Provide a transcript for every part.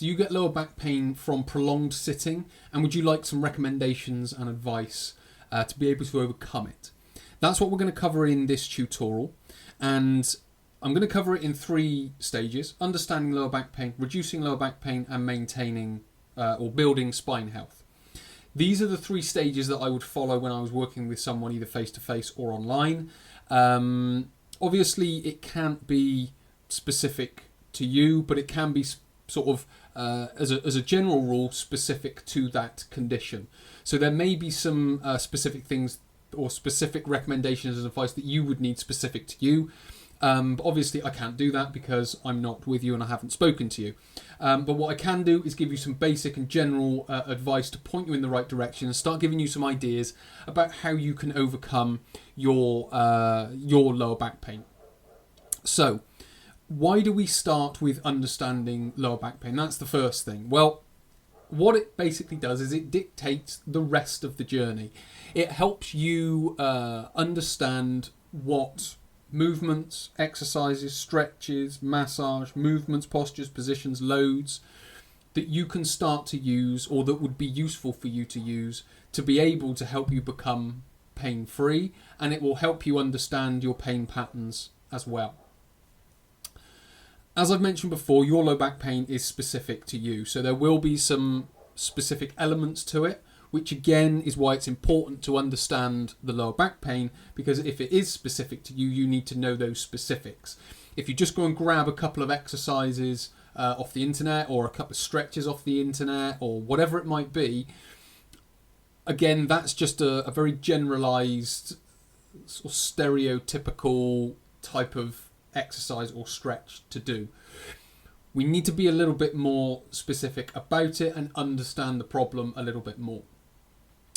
Do you get lower back pain from prolonged sitting? And would you like some recommendations and advice to be able to overcome it? That's what we're going to cover in this tutorial. And I'm going to cover it in 3 stages: understanding lower back pain, reducing lower back pain, and maintaining or building spine health. These are the 3 stages that I would follow when I was working with someone either face-to-face or online. Obviously, it can't be specific to you, but it can be sort of, as a general rule, specific to that condition. So there may be some specific things or specific recommendations and advice that you would need specific to you. But obviously I can't do that because I'm not with you and I haven't spoken to you. But what I can do is give you some basic and general advice to point you in the right direction and start giving you some ideas about how you can overcome your lower back pain. So, why do we start with understanding lower back pain? That's the first thing. Well, what it basically does is it dictates the rest of the journey. It helps you understand what movements, exercises, stretches, massage, movements, postures, positions, loads that you can start to use or that would be useful for you to use to be able to help you become pain-free, and it will help you understand your pain patterns as well. As I've mentioned before, your low back pain is specific to you, so there will be some specific elements to it, which again is why it's important to understand the lower back pain, because if it is specific to you, you need to know those specifics. If you just go and grab a couple of exercises off the internet or a couple of stretches off the internet or whatever it might be, again, that's just a very generalized, sort of stereotypical type of exercise or stretch to do. We need to be a little bit more specific about it and understand the problem a little bit more.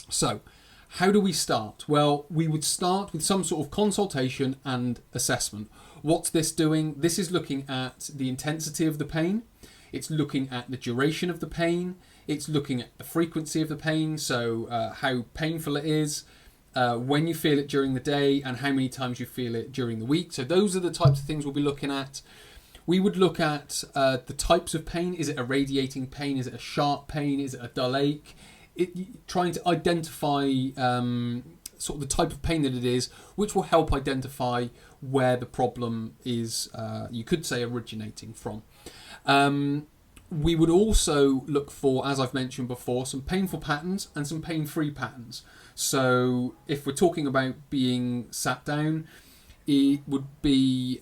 So, how do we start? Well, we would start with some sort of consultation and assessment. What's this doing? This is looking at the intensity of the pain. It's looking at the duration of the pain. It's looking at the frequency of the pain, so how painful it is, when you feel it during the day, and how many times you feel it during the week. So those are the types of things we'll be looking at. We would look at the types of pain. Is it a radiating pain? Is it a sharp pain? Is it a dull ache? Trying to identify sort of the type of pain that it is, which will help identify where the problem is, you could say, originating from. We would also look for, as I've mentioned before, some painful patterns and some pain-free patterns. So if we're talking about being sat down, it would be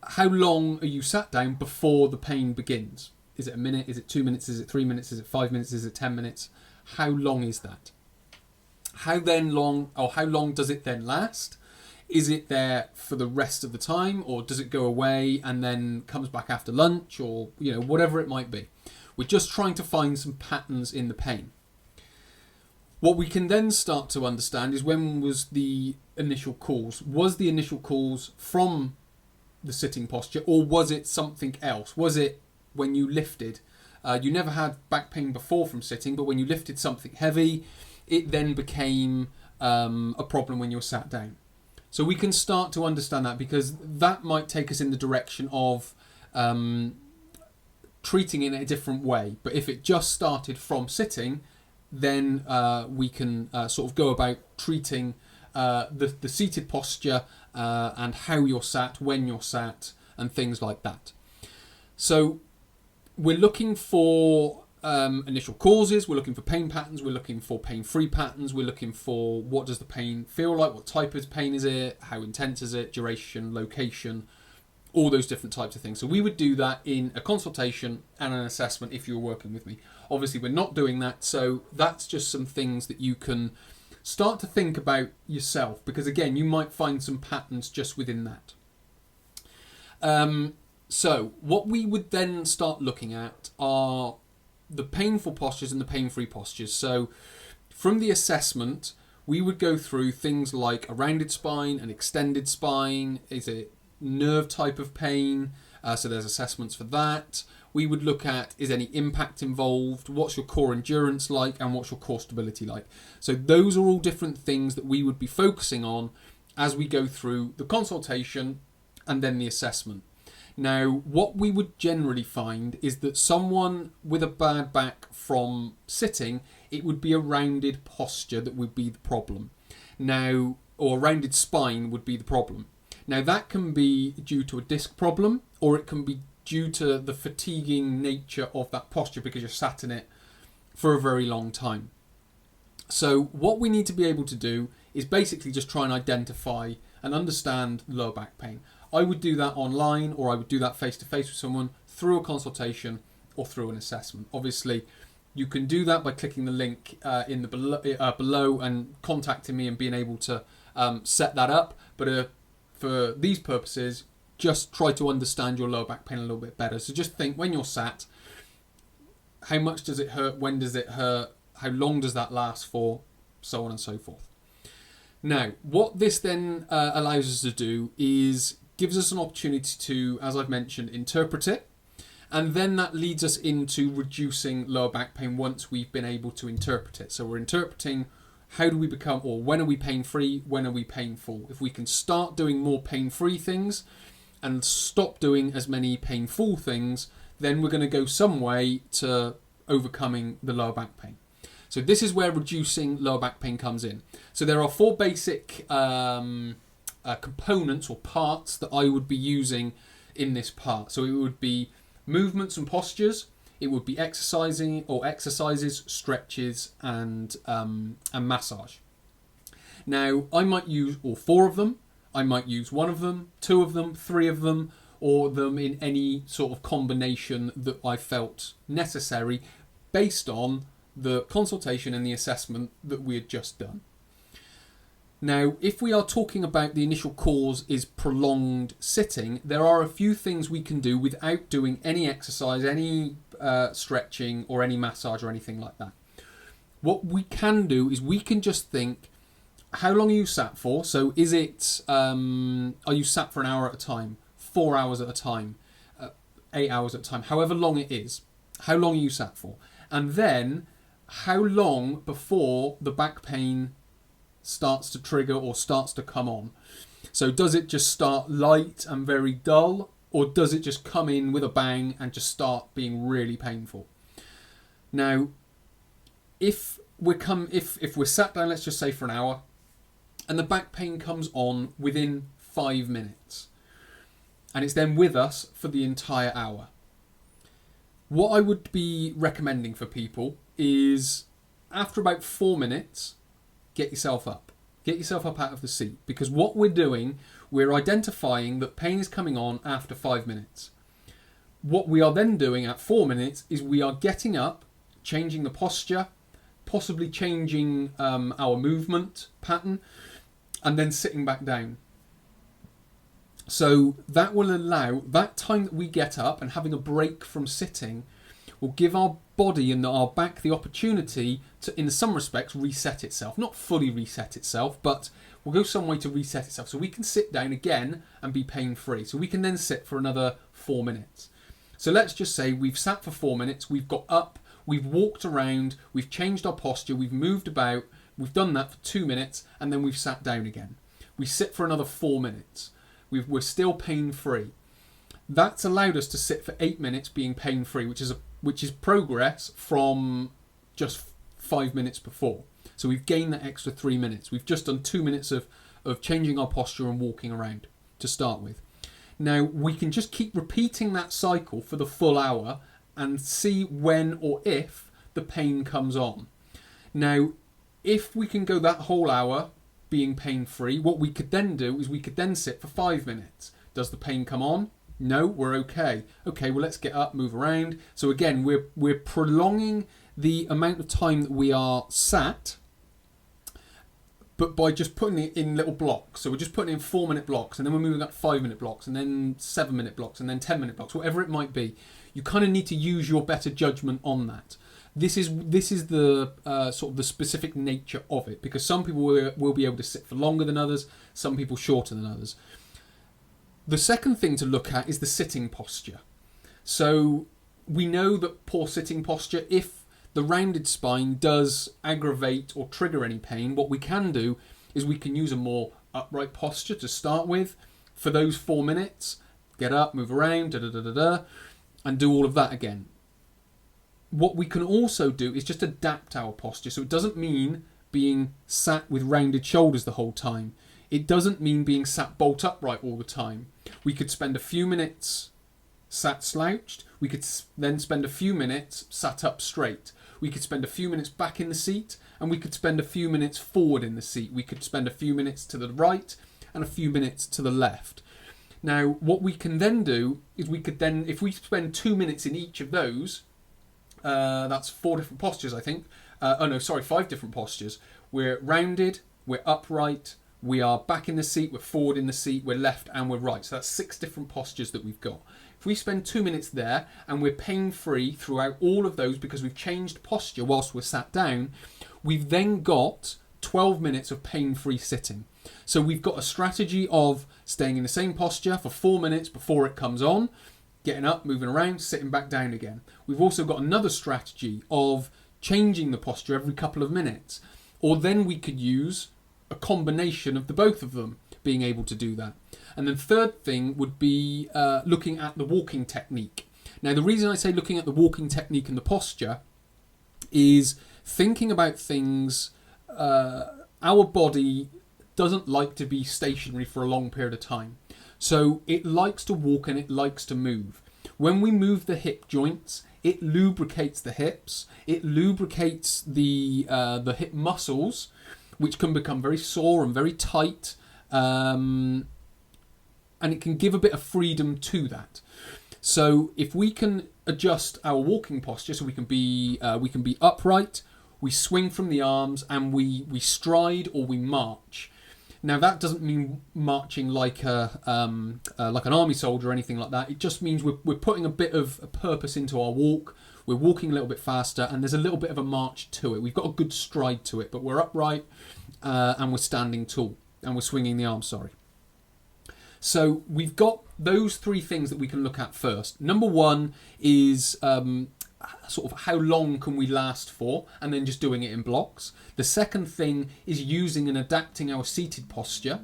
how long are you sat down before the pain begins? Is it a minute? Is it 2 minutes? Is it 3 minutes? Is it 5 minutes? Is it 10 minutes? How long is that? How long does it then last? Is it there for the rest of the time, or does it go away and then comes back after lunch, or whatever it might be? We're just trying to find some patterns in the pain. What we can then start to understand is, when was the initial cause? Was the initial cause from the sitting posture, or was it something else? Was it when you lifted? You never had back pain before from sitting, but when you lifted something heavy, it then became a problem when you were sat down. So we can start to understand that, because that might take us in the direction of treating it in a different way. But if it just started from sitting, then we can sort of go about treating the seated posture and how you're sat, when you're sat, and things like that. So we're looking for initial causes, we're looking for pain patterns, we're looking for pain-free patterns, we're looking for what does the pain feel like, what type of pain is it, how intense is it, duration, location, all those different types of things. So we would do that in a consultation and an assessment if you were working with me. Obviously we're not doing that, so that's just some things that you can start to think about yourself, because again, you might find some patterns just within that. So what we would then start looking at are the painful postures and the pain-free postures. So from the assessment, we would go through things like a rounded spine, an extended spine, is it nerve type of pain? So there's assessments for that. We would look at, is any impact involved? What's your core endurance like? And what's your core stability like? So those are all different things that we would be focusing on as we go through the consultation and then the assessment. Now, what we would generally find is that someone with a bad back from sitting, it would be a rounded posture that would be the problem. Now, or a rounded spine would be the problem. Now, that can be due to a disc problem, or it can be due to the fatiguing nature of that posture because you're sat in it for a very long time. So what we need to be able to do is basically just try and identify and understand lower back pain. I would do that online, or I would do that face to face with someone through a consultation or through an assessment. Obviously, you can do that by clicking the link in the below and contacting me and being able to set that up. But for these purposes, just try to understand your lower back pain a little bit better. So just think, when you're sat, how much does it hurt? When does it hurt? How long does that last for? So on and so forth. Now, what this then allows us to do is gives us an opportunity to, as I've mentioned, interpret it. And then that leads us into reducing lower back pain once we've been able to interpret it. So we're interpreting, how do we become, or when are we pain-free, when are we painful? If we can start doing more pain-free things and stop doing as many painful things, then we're going to go some way to overcoming the lower back pain. So this is where reducing lower back pain comes in. So there are 4 basic components or parts that I would be using in this part. So it would be movements and postures, it would be exercises, stretches, and massage. Now, I might use all 4 of them. I might use 1 of them, 2 of them, 3 of them, or them in any sort of combination that I felt necessary based on the consultation and the assessment that we had just done. Now, if we are talking about the initial cause is prolonged sitting, there are a few things we can do without doing any exercise, any stretching, or any massage or anything like that. What we can do is we can just think, how long are you sat for? So is it, are you sat for an hour at a time, 4 hours at a time, 8 hours at a time, however long it is, how long are you sat for? And then, how long before the back pain starts to trigger or starts to come on? So does it just start light and very dull, or does it just come in with a bang and just start being really painful? Now, if we're sat down, let's just say for an hour, and the back pain comes on within 5 minutes, and it's then with us for the entire hour, what I would be recommending for people is, after about 4 minutes, get yourself up. Get yourself up out of the seat, because what we're doing, we're identifying that pain is coming on after 5 minutes. What we are then doing at 4 minutes is we are getting up, changing the posture, possibly changing our movement pattern, and then sitting back down. So that will allow, that time that we get up and having a break from sitting will give our body and our back the opportunity to, in some respects, reset itself. Not fully reset itself, but we'll go some way to reset itself. So we can sit down again and be pain-free. So we can then sit for another 4 minutes. So let's just say we've sat for 4 minutes, we've got up, we've walked around, we've changed our posture, we've moved about, we've done that for 2 minutes, and then we've sat down again. We sit for another 4 minutes. We're still pain-free. That's allowed us to sit for 8 minutes being pain-free, which is progress from just 5 minutes before. So we've gained that extra 3 minutes. We've just done 2 minutes of changing our posture and walking around to start with. Now, we can just keep repeating that cycle for the full hour and see when or if the pain comes on. Now, if we can go that whole hour being pain-free, what we could then do is we could then sit for 5 minutes. Does the pain come on? No, we're okay. Okay, well, let's get up, move around. So again, we're prolonging the amount of time that we are sat, but by just putting it in little blocks. So we're just putting it in 4 minute blocks, and then we're moving up 5 minute blocks, and then 7 minute blocks, and then 10 minute blocks, whatever it might be. You kind of need to use your better judgment on that. This is the sort of the specific nature of it, because some people will be able to sit for longer than others, some people shorter than others. The second thing to look at is the sitting posture. So we know that poor sitting posture, if the rounded spine does aggravate or trigger any pain, what we can do is we can use a more upright posture to start with for those 4 minutes, get up, move around, and do all of that again. What we can also do is just adapt our posture. So it doesn't mean being sat with rounded shoulders the whole time. It doesn't mean being sat bolt upright all the time. We could spend a few minutes sat slouched. We could then spend a few minutes sat up straight. We could spend a few minutes back in the seat, and we could spend a few minutes forward in the seat. We could spend a few minutes to the right and a few minutes to the left. Now, what we can then do is we could then, if we spend 2 minutes in each of those, that's 4 different postures, I think. 5 different postures. We're rounded, we're upright, we are back in the seat, we're forward in the seat, we're left and we're right. So that's 6 different postures that we've got. If we spend 2 minutes there and we're pain-free throughout all of those because we've changed posture whilst we're sat down, we've then got 12 minutes of pain-free sitting. So we've got a strategy of staying in the same posture for 4 minutes before it comes on, getting up, moving around, sitting back down again. We've also got another strategy of changing the posture every couple of minutes. Or then we could use a combination of the both of them, being able to do that. And then third thing would be looking at the walking technique. Now, the reason I say looking at the walking technique and the posture is thinking about things. Our body doesn't like to be stationary for a long period of time. So it likes to walk and it likes to move. When we move the hip joints, it lubricates the hips. It lubricates the hip muscles, which can become very sore and very tight. And it can give a bit of freedom to that. So if we can adjust our walking posture, so we can be upright, we swing from the arms, and we stride or we march. Now that doesn't mean marching like an army soldier or anything like that. It just means we're putting a bit of a purpose into our walk. We're walking a little bit faster, and there's a little bit of a march to it. We've got a good stride to it, but we're upright and we're standing tall, and we're swinging the arms. So we've got those 3 things that we can look at first. Number 1 is sort of how long can we last for, and then just doing it in blocks. The second thing is using and adapting our seated posture.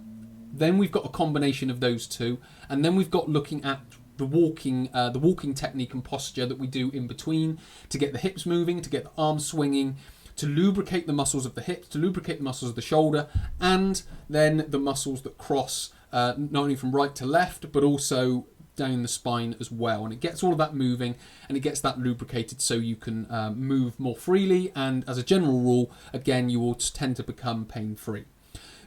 Then we've got a combination of those 2, and then we've got looking at the walking technique and posture that we do in between to get the hips moving, to get the arms swinging, to lubricate the muscles of the hips, to lubricate the muscles of the shoulder, and then the muscles that cross not only from right to left, but also down the spine as well. And it gets all of that moving, and it gets that lubricated so you can move more freely, and as a general rule, again, you will tend to become pain-free.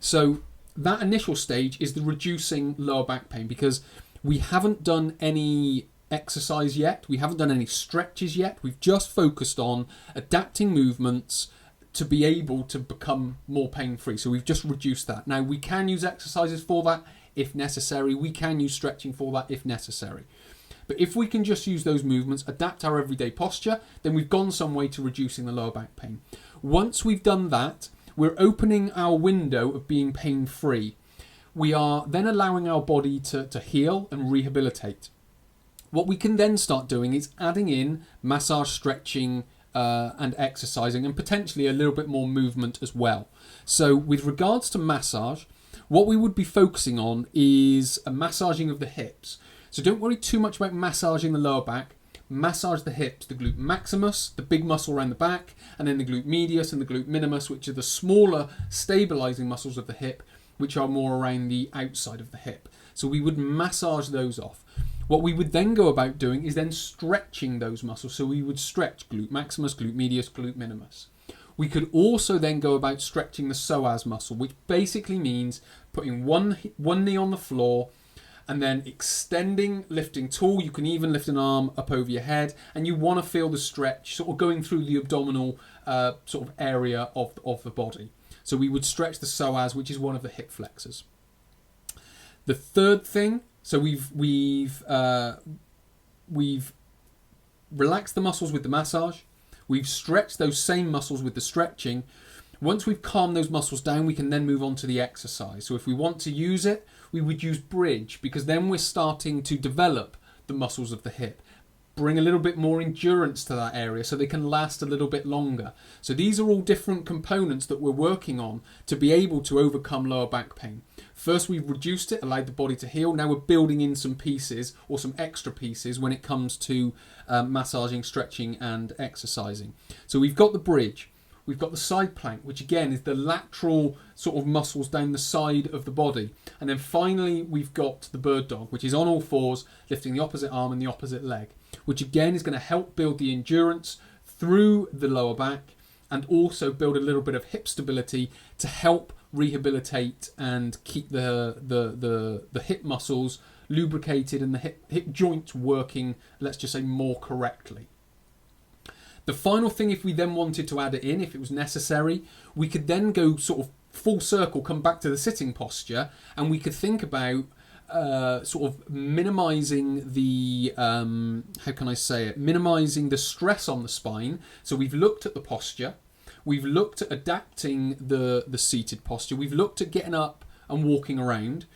So that initial stage is the reducing lower back pain, because we haven't done any exercise yet, we haven't done any stretches yet, we've just focused on adapting movements to be able to become more pain-free. So we've just reduced that. Now, we can use exercises for that if necessary, we can use stretching for that if necessary. But if we can just use those movements, adapt our everyday posture, then we've gone some way to reducing the lower back pain. Once we've done that, we're opening our window of being pain-free. We are then allowing our body to heal and rehabilitate. What we can then start doing is adding in massage, stretching, and exercising, and potentially a little bit more movement as well. So with regards to massage, what we would be focusing on is a massaging of the hips. So don't worry too much about massaging the lower back. Massage the hips, the glute maximus, the big muscle around the back, and then the glute medius and the glute minimus, which are the smaller stabilizing muscles of the hip, which are more around the outside of the hip. So we would massage those off. What we would then go about doing is then stretching those muscles. So we would stretch glute maximus, glute medius, glute minimus. We could also then go about stretching the psoas muscle, which basically means putting one knee on the floor and then extending, lifting tall. You can even lift an arm up over your head, and you want to feel the stretch sort of going through the abdominal sort of area of the body. So we would stretch the psoas, which is one of the hip flexors. The third thing, so we've relaxed the muscles with the massage. We've stretched those same muscles with the stretching. Once we've calmed those muscles down, we can then move on to the exercise. So if we want to use it, we would use bridge, because then we're starting to develop the muscles of the hip. bring a little bit more endurance to that area so they can last a little bit longer. So these are all different components that we're working on to be able to overcome lower back pain. First, we've reduced it, allowed the body to heal. Now we're building in some pieces or some extra pieces when it comes to massaging, stretching and exercising. So we've got the bridge. We've got the side plank, which again is the lateral sort of muscles down the side of the body. And then finally, we've got the bird dog, which is on all fours, lifting the opposite arm and the opposite leg, which again is going to help build the endurance through the lower back and also build a little bit of hip stability to help rehabilitate and keep the hip muscles lubricated and the hip joints working, let's just say, more correctly. The final thing, if we then wanted to add it in, if it was necessary, we could then go sort of full circle, come back to the sitting posture, and we could think about sort of minimizing the, how can I say it, minimizing the stress on the spine. So we've looked at the posture, we've looked at adapting the seated posture, we've looked at getting up and walking around.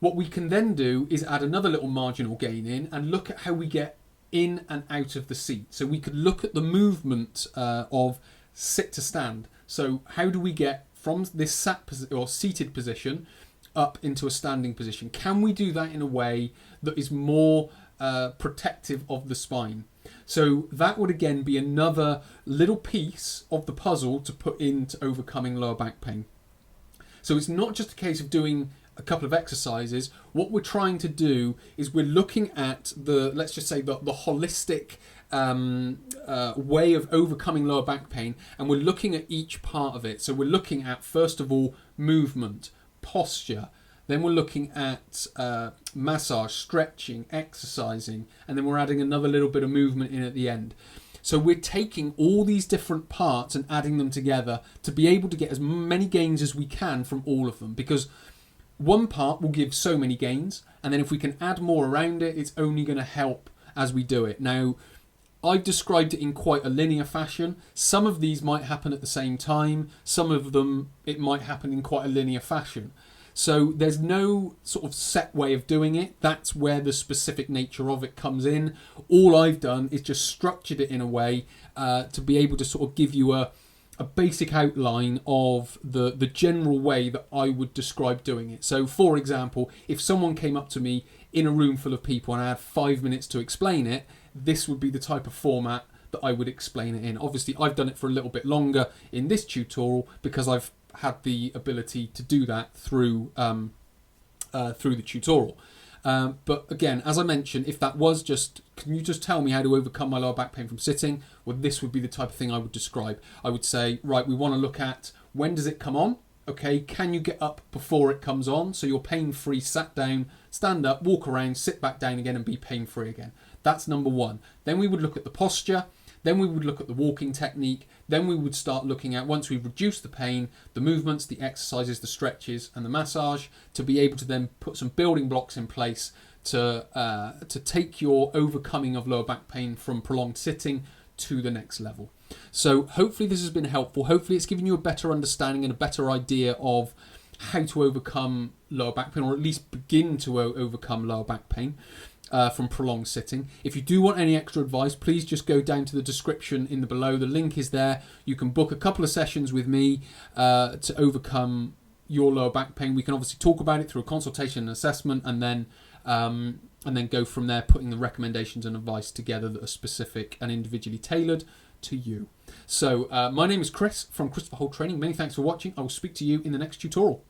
What we can then do is add another little marginal gain in and look at how we get in and out of the seat. So we could look at the movement of sit to stand. So how do we get from this seated position up into a standing position? Can we do that in a way that is more protective of the spine? So that would again be another little piece of the puzzle to put into overcoming lower back pain. So it's not just a case of doing a couple of exercises. What we're trying to do is we're looking at the, let's just say, the holistic way of overcoming lower back pain, and we're looking at each part of it. So we're looking at, first of all, movement, posture, then we're looking at massage, stretching, exercising, and then we're adding another little bit of movement in at the end. So we're taking all these different parts and adding them together to be able to get as many gains as we can from all of them, because one part will give so many gains, and then if we can add more around it, it's only going to help as we do it. Now, I've described it in quite a linear fashion. Some of these might happen at the same time. Some of them, it might happen in quite a linear fashion. So there's no sort of set way of doing it. That's where the specific nature of it comes in. All I've done is just structured it in a way to be able to sort of give you a basic outline of the general way that I would describe doing it. So, for example, if someone came up to me in a room full of people and I had 5 minutes to explain it, this would be the type of format that I would explain it in. Obviously, I've done it for a little bit longer in this tutorial because I've had the ability to do that through the tutorial. But again, as I mentioned, if that was just, can you just tell me how to overcome my lower back pain from sitting? Well, this would be the type of thing I would describe. I would say, right, we want to look at when does it come on? Okay, can you get up before it comes on? So you're pain-free, sat down, stand up, walk around, sit back down again and be pain-free again. That's number one. Then we would look at the posture. Then we would look at the walking technique. Then we would start looking at, once we've reduced the pain, the movements, the exercises, the stretches and the massage, to be able to then put some building blocks in place to take your overcoming of lower back pain from prolonged sitting to the next level. So hopefully this has been helpful. Hopefully it's given you a better understanding and a better idea of how to overcome lower back pain, or at least begin to overcome lower back pain from prolonged sitting. If you do want any extra advice, please just go down to the description in the below. The link is there. You can book a couple of sessions with me to overcome your lower back pain. We can obviously talk about it through a consultation and assessment, and then go from there, putting the recommendations and advice together that are specific and individually tailored to you. So my name is Chris from Christopher Holt Training. Many thanks for watching. I will speak to you in the next tutorial.